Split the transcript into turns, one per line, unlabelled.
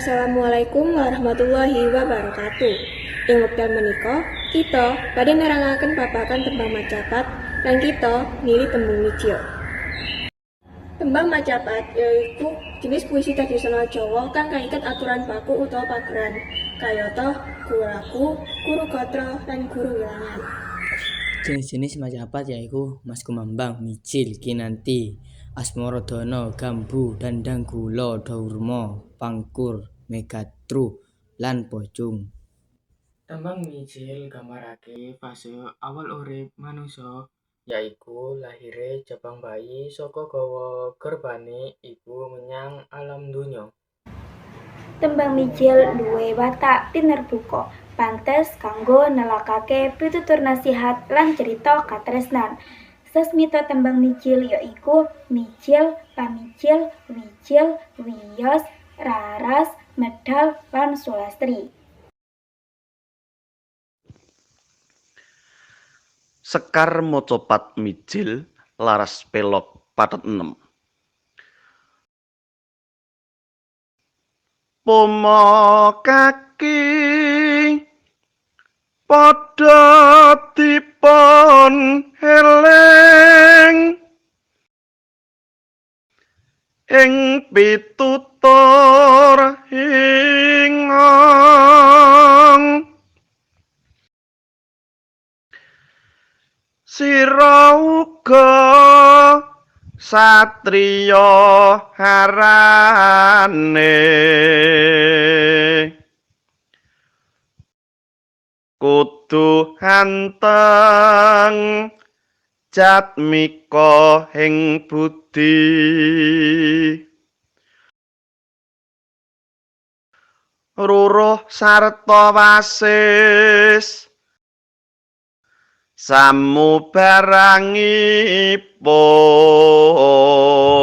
Assalamualaikum warahmatullahi wabarakatuh. Ing wekdal menika kita badhe nerangaken babagan tembang macapat lan kita nilai tembung mijil. Tembang macapat yaiku jenis puisi tradisional Jawa kang kaiket aturan baku utawa pageran, kayata guru laku, guru gatra, lan guru wilangan.
Jenis-jenis macapat yaiku Mas Kumambang, Mijil, Kinanti, Asmaradana, Gambu, Dandang Gula, Daurma, Pangkur, Megatru, lan Pocung.
Tembang mijil gambarake fase awal urip manungsa yaiku lahire jabang bayi saka gawa gerbane ibu menyang alam donya.
Tembang mijil duwe watak tinerbuka, pantes kanggo nelakake pitutur nasihat lan cerita katresnan. Sasmita tembang mijil yaiku mijil, pamijil, wijil, wiyos, raras, medal, lan sulastri.
Sekar macapat mijil laras pelog pathet 6. Pomo kaki padha dipun eling ing pitutur ingong sira uga satriya harane kudu anteng jatmika ing budi ruruh sarta wasis samubarangipun